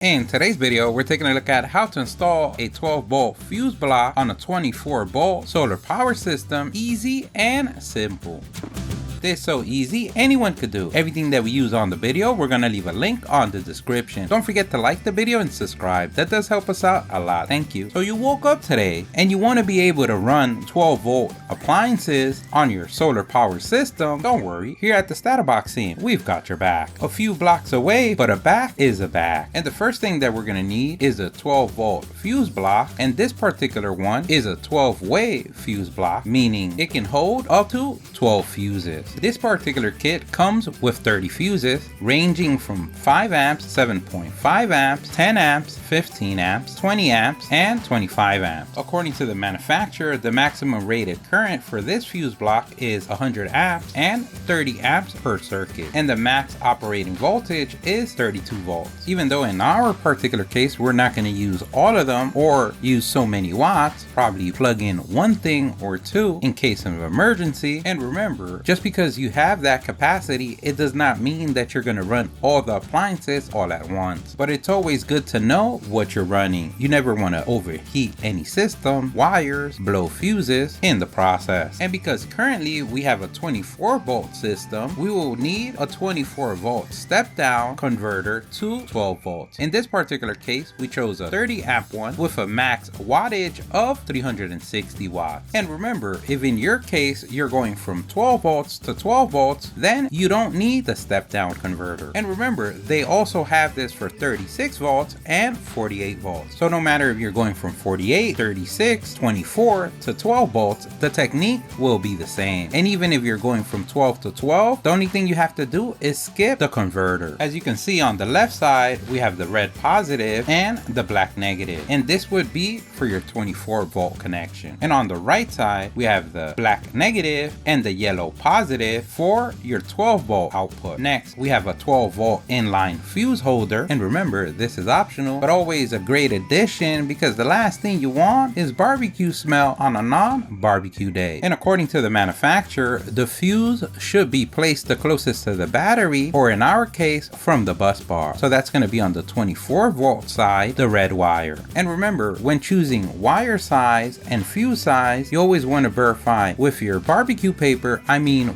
In today's video, we're taking a look at how to install a 12-volt fuse block on a 24-volt solar power system, easy and simple. This is so easy, anyone could do. Everything that we use on the video, we're gonna leave a link on the description. Don't forget to like the video and subscribe. That does help us out a lot. Thank you. So you woke up today and you want to be able to run 12-volt appliances on your solar power system. Don't worry, here at the StatUpBox team, we've got your back. A few blocks away, but a back is a back. And the first thing that we're gonna need is a 12-volt fuse block, and this particular one is a 12-way fuse block, meaning it can hold up to 12 fuses. This particular kit comes with 30 fuses ranging from 5 amps, 7.5 amps, 10 amps, 15 amps, 20 amps, and 25 amps. According to the manufacturer, the maximum rated current for this fuse block is 100 amps and 30 amps per circuit, and the max operating voltage is 32 volts. Even though in our particular case, we're not going to use all of them or use so many watts, probably plug in one thing or two in case of emergency. And remember, just because you have that capacity, it does not mean that you're going to run all the appliances all at once. But it's always good to know what you're running. You never want to overheat any system, wires, blow fuses in the process. And because currently we have a 24-volt system, we will need a 24-volt step-down converter to 12 volts. In this particular case, we chose a 30-amp one with a max wattage of 360 watts. And remember, if in your case you're going from 12 volts to 12 volts, then you don't need the step down converter. And remember, they also have this for 36 volts and 48 volts. So no matter if you're going from 48, 36, 24 to 12 volts, the technique will be the same. And even if you're going from 12 to 12, the only thing you have to do is skip the converter. As you can see on the left side, we have the red positive and the black negative. And this would be for your 24 volt connection. And on the right side, we have the black negative and the yellow positive for your 12 volt output. Next, we have a 12 volt inline fuse holder, and remember, this is optional but always a great addition because the last thing you want is barbecue smell on a non-barbecue day. And according to the manufacturer, the fuse should be placed the closest to the battery, or in our case, from the bus bar. So that's going to be on the 24 volt side, the red wire. And remember, when choosing wire size and fuse size, you always want to verify with your barbecue paper,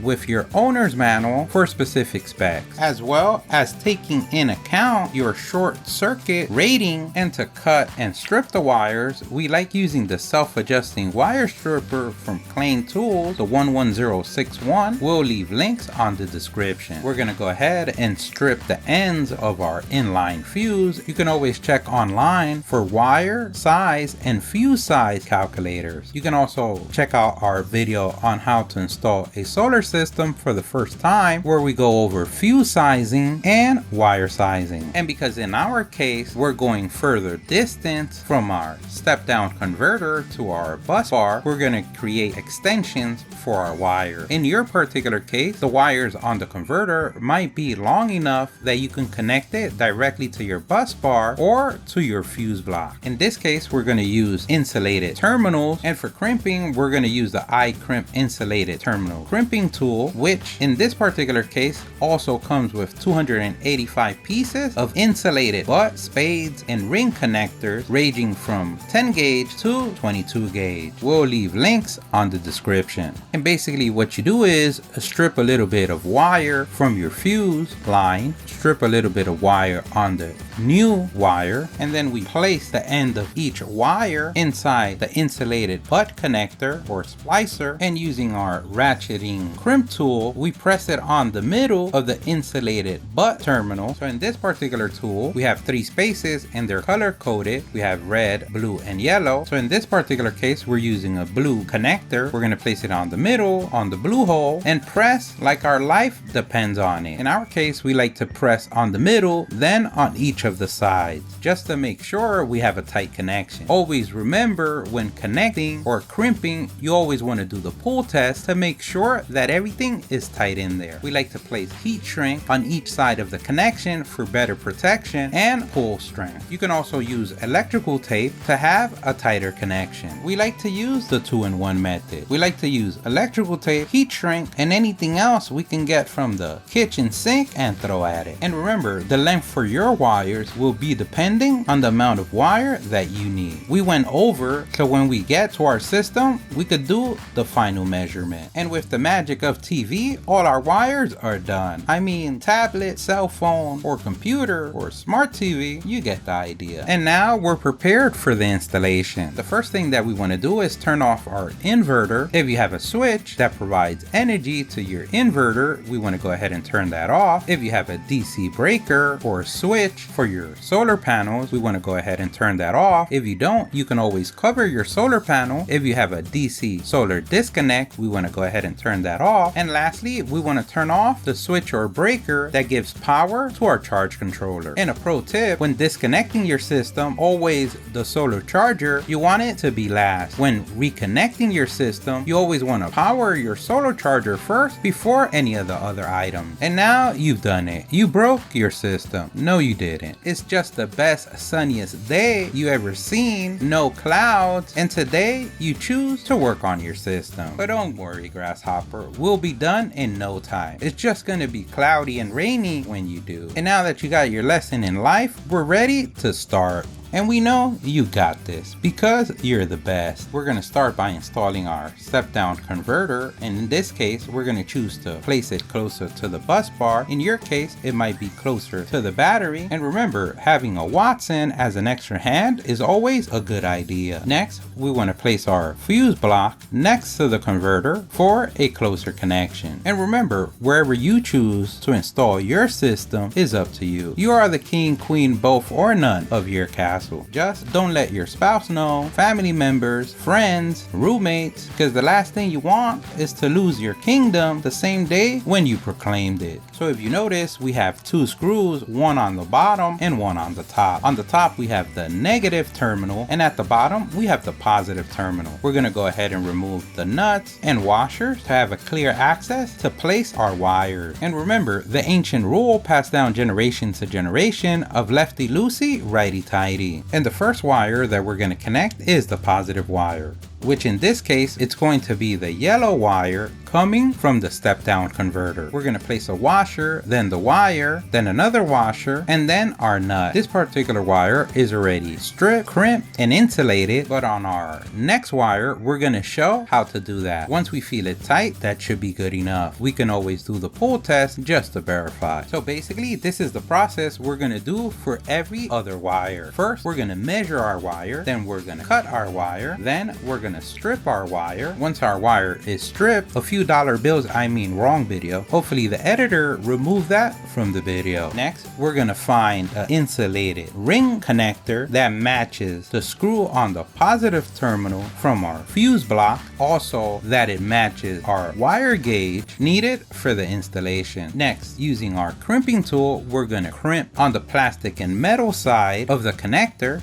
with your owner's manual for specific specs, as well as taking in account your short circuit rating. And to cut and strip the wires, we like using the self-adjusting wire stripper from Klein Tools, the 11061. We'll leave links on the description. We're gonna go ahead and strip the ends of our inline fuse. You can always check online for wire size and fuse size calculators. You can also check out our video on how to install a solar system for the first time, where we go over fuse sizing and wire sizing. And because in our case we're going further distance from our step down converter to our bus bar, we're going to create extensions for our wire. In your particular case, the wires on the converter might be long enough that you can connect it directly to your bus bar or to your fuse block. In this case, we're going to use insulated terminals, and for crimping, we're going to use the iCrimp insulated terminal crimping tool, which in this particular case also comes with 285 pieces of insulated butt, spades, and ring connectors ranging from 10 gauge to 22 gauge. We'll leave links on the description. And basically what you do is strip a little bit of wire from your fuse line, strip a little bit of wire on the new wire, and then we place the end of each wire inside the insulated butt connector or splicer, and using our ratcheting crimp tool, we press it on the middle of the insulated butt terminal. So in this particular tool, we have 3 spaces and they're color coded. We have red, blue, and yellow. So in this particular case, we're using a blue connector. We're going to place it on the middle, on the blue hole, and press like our life depends on it. In our case, we like to press on the middle, then on each of the sides, just to make sure we have a tight connection. Always remember, when connecting or crimping, you always want to do the pull test to make sure that everything is tight in there. We like to place heat shrink on each side of the connection for better protection and pull strength. You can also use electrical tape to have a tighter connection. We like to use the 2-in-1 method. We like to use electrical tape, heat shrink, and anything else we can get from the kitchen sink and throw at it. And remember, the length for your wires will be depending on the amount of wire that you need. We went over so when we get to our system, we could do the final measurement. And with the magic of TV, all our wires are done. I mean, tablet, cell phone, or computer, or smart TV, you get the idea. And now we're prepared for the installation. The first thing that we want to do is turn off our inverter. If you have a switch that provides energy to your inverter, we want to go ahead and turn that off. If you have a DC breaker or a switch for your solar panels, we want to go ahead and turn that off. If you don't, you can always cover your solar panel. If you have a DC solar disconnect, we want to go ahead and turn that off. And lastly, we want to turn off the switch or breaker that gives power to our charge controller. And a pro tip, when disconnecting your system, always the solar charger, you want it to be last. When reconnecting your system, you always want to power your solar charger first before any of the other items. And now you've done it. You broke your system. No, you didn't. It's just the best sunniest day you ever seen, no clouds, and today you choose to work on your system. But don't worry, Grasshopper, we'll be done in no time. It's just gonna be cloudy and rainy when you do. And now that you got your lesson in life, we're ready to start. And we know you got this because you're the best. We're going to start by installing our step-down converter, and in this case we're going to choose to place it closer to the bus bar. In your case it might be closer to the battery, and remember, having a Watson as an extra hand is always a good idea. Next, we want to place our fuse block next to the converter for a closer connection. And remember, wherever you choose to install your system is up to you. You are the king, queen, both or none of your castle. Just don't let your spouse know, family members, friends, roommates, because the last thing you want is to lose your kingdom the same day when you proclaimed it. So if you notice, we have two screws, one on the bottom and one on the top. On the top we have the negative terminal, and at the bottom we have the positive terminal. We're going to go ahead and remove the nuts and washers to have a clear access to place our wires. And remember, the ancient rule passed down generation to generation of lefty loosey, righty tighty. And the first wire that we're going to connect is the positive wire, which in this case it's going to be the yellow wire coming from the step-down converter. We're going to place a washer, then the wire, then another washer, and then our nut. This particular wire is already stripped, crimped, and insulated, but on our next wire we're going to show how to do that. Once we feel it tight, that should be good enough. We can always do the pull test just to verify. So basically this is the process we're going to do for every other wire. First, we're going to measure our wire, then we're going to cut our wire, then we're going to strip our wire. Once our wire is stripped, a few dollar bills, I mean wrong video. Hopefully the editor removed that from the video. Next, we're gonna find an insulated ring connector that matches the screw on the positive terminal from our fuse block. Also, that it matches our wire gauge needed for the installation. Next, using our crimping tool, we're gonna crimp on the plastic and metal side of the connector.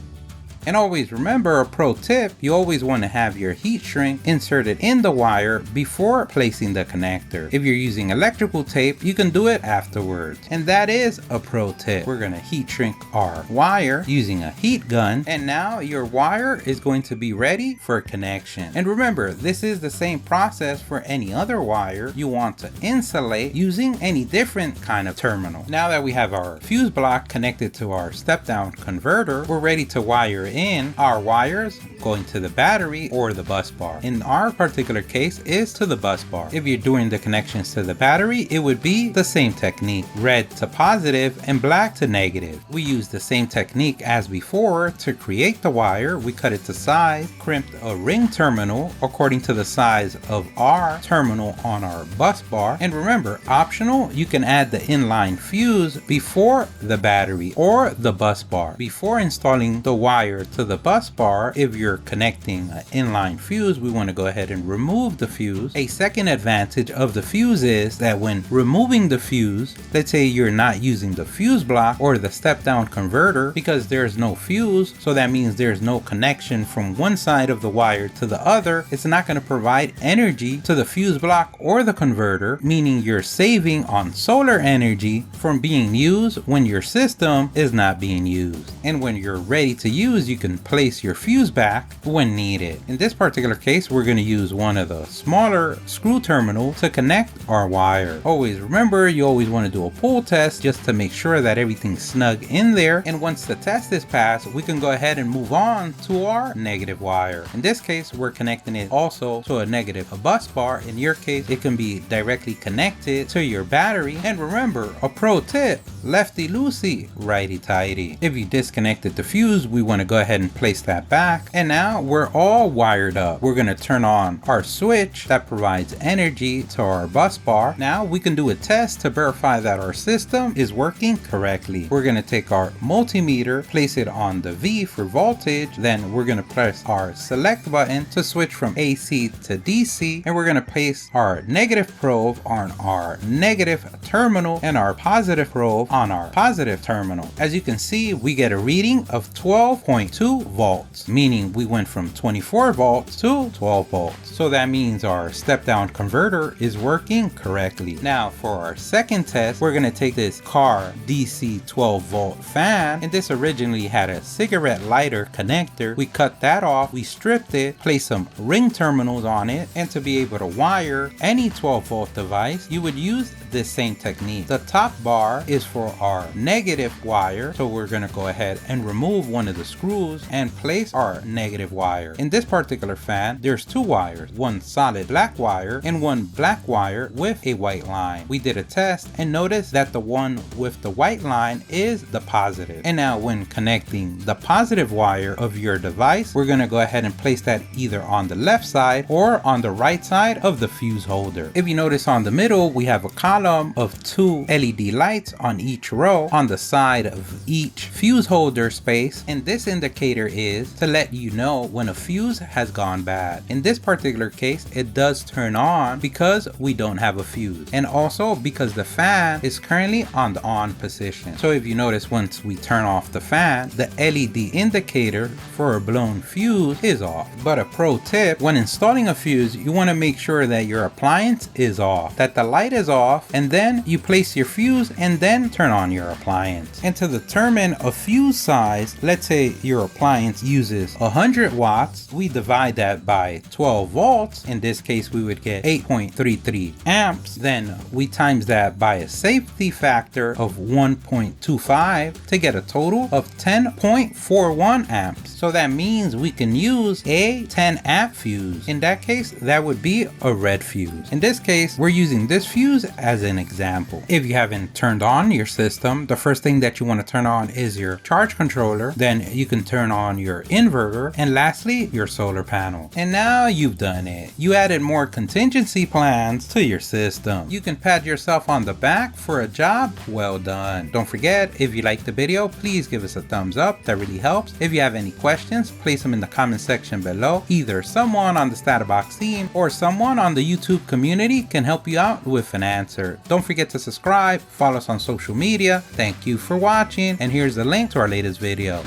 And always remember, a pro tip, you always want to have your heat shrink inserted in the wire before placing the connector. If you're using electrical tape, you can do it afterwards. And that is a pro tip. We're going to heat shrink our wire using a heat gun, and now your wire is going to be ready for connection. And remember, this is the same process for any other wire you want to insulate using any different kind of terminal. Now that we have our fuse block connected to our step-down converter, we're ready to wire in our wires going to the battery or the bus bar. In our particular case, is to the bus bar. If you're doing the connections to the battery, it would be the same technique, red to positive and black to negative. We use the same technique as before to create the wire. We cut it to size, crimped a ring terminal according to the size of our terminal on our bus bar. And remember, optional, you can add the inline fuse before the battery or the bus bar before installing the wire wire to the bus bar. If you're connecting an inline fuse, we want to go ahead and remove the fuse. A second advantage of the fuse is that when removing the fuse, let's say you're not using the fuse block or the step down converter, because there's no fuse, so that means there's no connection from one side of the wire to the other, it's not going to provide energy to the fuse block or the converter, meaning you're saving on solar energy from being used when your system is not being used. And when you're ready to use, you can place your fuse back when needed. In this particular case, we're going to use one of the smaller screw terminals to connect our wire. Always remember, you always want to do a pull test just to make sure that everything's snug in there. And once the test is passed, we can go ahead and move on to our negative wire. In this case, we're connecting it also to a negative bus bar. In your case, it can be directly connected to your battery. And remember, a pro tip, lefty loosey, righty tighty. If you disconnected the fuse, we want to go ahead and place that back. And now we're all wired up. We're going to turn on our switch that provides energy to our bus bar. Now we can do a test to verify that our system is working correctly. We're going to take our multimeter, place it on the V for voltage, then we're going to press our select button to switch from AC to DC, and we're going to place our negative probe on our negative terminal and our positive probe on our positive terminal. As you can see, we get a reading of 12.2 volts, meaning we went from 24 volts to 12 volts. So that means our step down converter is working correctly. Now for our second test, we're going to take this car DC 12 volt fan, and this originally had a cigarette lighter connector. We cut that off, we stripped it, placed some ring terminals on it, and to be able to wire any 12 volt device, you would use this same technique. The top bar is for our negative wire, so we're going to go ahead and remove one of the screws and place our negative wire. In this particular fan, there's two wires, one solid black wire and one black wire with a white line. We did a test and noticed that the one with the white line is the positive. And now when connecting the positive wire of your device, we're going to go ahead and place that either on the left side or on the right side of the fuse holder. If you notice on the middle, we have a column of two LED lights on each row on the side of each fuse holder space, and this indicator is to let you know when a fuse has gone bad. In this particular case, it does turn on because we don't have a fuse, and also because the fan is currently on the on position. So if you notice, once we turn off the fan, the LED indicator for a blown fuse is off. But a pro tip, when installing a fuse, you want to make sure that your appliance is off, that the light is off, and then you place your fuse and then turn on your appliance. And to determine a fuse size, let's say your appliance uses 100 watts, we divide that by 12 volts. In this case, we would get 8.33 amps. Then we times that by a safety factor of 1.25 to get a total of 10.41 amps. So that means we can use a 10 amp fuse. In that case, that would be a red fuse. In this case, we're using this fuse as an example. If you haven't turned on your system, the first thing that you want to turn on is your charge controller. Then you can turn on your inverter, and lastly, your solar panel. And now you've done it. You added more contingency plans to your system. You can pat yourself on the back for a job well done. Don't forget, if you liked the video, please give us a thumbs up. That really helps. If you have any questions, place them in the comment section below. Either someone on the StatUpBox team or someone on the YouTube community can help you out with an answer. Don't forget to subscribe, follow us on social media. Thank you for watching, and here's the link to our latest video.